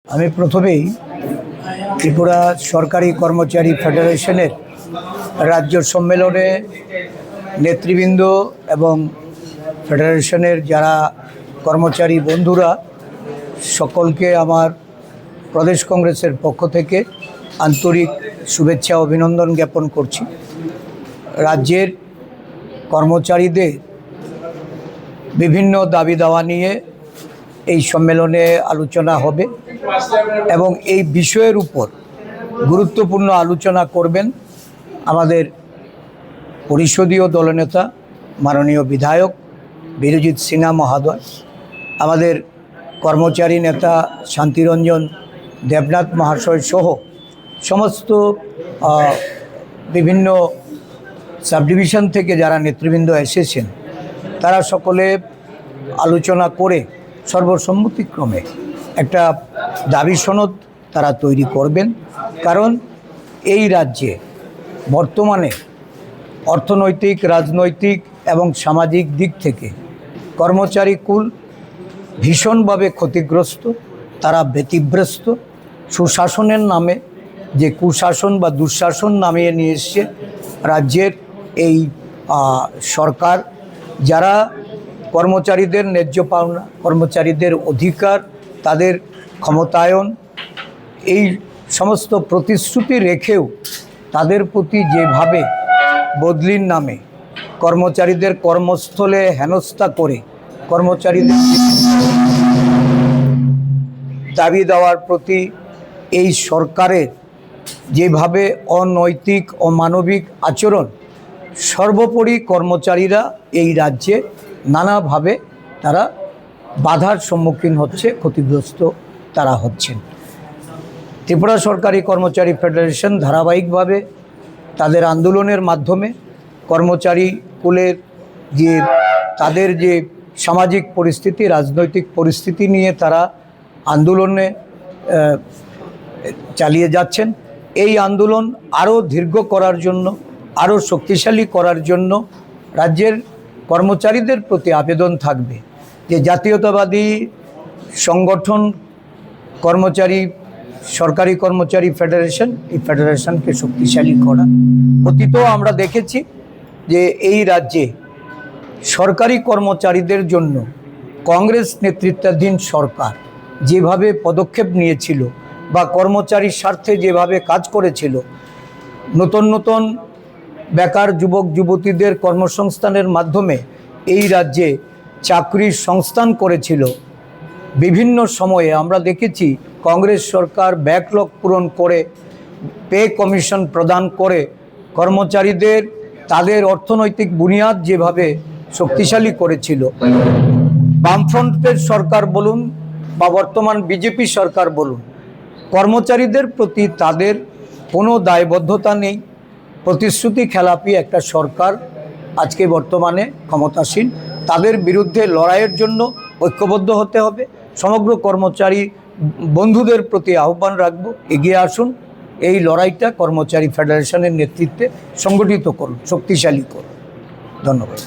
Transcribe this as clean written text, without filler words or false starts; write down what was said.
আমি প্রথমেই ত্রিপুরা সরকারি কর্মচারী ফেডারেশনের রাজ্য সম্মেলনে নেতৃবৃন্দ এবং ফেডারেশনের যারা কর্মচারী বন্ধুরা সকলকে আমার প্রদেশ কংগ্রেসের পক্ষ থেকে আন্তরিক শুভেচ্ছা অভিনন্দন জ্ঞাপন করছি। রাজ্যের কর্মচারীদের বিভিন্ন দাবি দাওয়া নিয়ে এই সম্মেলনে আলোচনা হবে এবং এই বিষয়ের উপর গুরুত্বপূর্ণ আলোচনা করবেন আমাদের পরিষদীয় দলনেতা মাননীয় বিধায়ক বীরজিৎ সিনহা মহোদয়, আমাদের কর্মচারী নেতা শান্তিরঞ্জন দেবনাথ মহাশয় সহ সমস্ত বিভিন্ন সাবডিভিশন থেকে যারা নেতৃবৃন্দ এসেছেন তারা সকলে আলোচনা করে সর্বসম্মতিক্রমে একটা দাবি সনদ তারা তৈরি করবেন। কারণ এই রাজ্যে বর্তমানে অর্থনৈতিক, রাজনৈতিক এবং সামাজিক দিক থেকে কর্মচারী কুল ভীষণভাবে ক্ষতিগ্রস্ত, তারা ব্যতিব্যস্ত। সুশাসনের নামে যে কুশাসন বা দুঃশাসন নামিয়ে নিয়ে এসছে রাজ্যের এই সরকার, যারা কর্মচারীদের ন্যায্য পাওনা, কর্মচারীদের অধিকার, তাদের ক্ষমতায়ন, এই সমস্ত প্রতিশ্রুতি রেখেও তাদের প্রতি যেভাবে বদলির নামে কর্মচারীদের কর্মস্থলে হেনস্থা করে কর্মচারীদের দাবি দেওয়ার প্রতি এই সরকারের যেভাবে অনৈতিক, অমানবিক আচরণ, সর্বোপরি কর্মচারীরা এই রাজ্যে নানাভাবে তারা বাধার সম্মুখীন হচ্ছে, ক্ষতিগ্রস্ত তারা হচ্ছেন। ত্রিপুরা সরকারি কর্মচারী ফেডারেশন ধারাবাহিকভাবে তাদের আন্দোলনের মাধ্যমে কর্মচারী কুলের যে তাদের যে সামাজিক পরিস্থিতি, রাজনৈতিক পরিস্থিতি নিয়ে তারা আন্দোলনে চালিয়ে যাচ্ছেন। এই আন্দোলন আরও দীর্ঘ করার জন্য, আরও শক্তিশালী করার জন্য রাজ্যের কর্মচারীদের প্রতি আবেদন থাকবে যে জাতীয়তাবাদী সংগঠন সরকারি কর্মচারী ফেডারেশন, এই ফেডারেশনকে শক্তিশালী করা। অতীতেও আমরা দেখেছি যে এই রাজ্যে সরকারি কর্মচারীদের জন্য কংগ্রেস নেতৃত্বাধীন সরকার যেভাবে পদক্ষেপ নিয়েছিল বা কর্মচারীর স্বার্থে যেভাবে কাজ করেছিল, নতুন নতুন বেকার যুবক যুবতীদের কর্মসংস্থানের মাধ্যমে এই রাজ্যে চাকরির সংস্থান করেছিল। বিভিন্ন সময়ে আমরা দেখেছি কংগ্রেস সরকার ব্যাকলগ পূরণ করে, পে কমিশন প্রদান করে কর্মচারীদের তাদের অর্থনৈতিক বুনিয়াদ যেভাবে শক্তিশালী করেছিল। বামফ্রন্টের সরকার বলুন বা বর্তমান বিজেপি সরকার বলুন, কর্মচারীদের প্রতি তাদের কোনো দায়বদ্ধতা নেই। প্রতিশ্রুতি খেলাপি একটা সরকার আজকে বর্তমানে ক্ষমতাসীন। তাদের বিরুদ্ধে লড়াইয়ের জন্য ঐক্যবদ্ধ হতে হবে। সমগ্র কর্মচারী বন্ধুদের প্রতি আহ্বান রাখব, এগিয়ে আসুন, এই লড়াইটা কর্মচারী ফেডারেশনের নেতৃত্বে সংগঠিত করুন, শক্তিশালী করুন। ধন্যবাদ।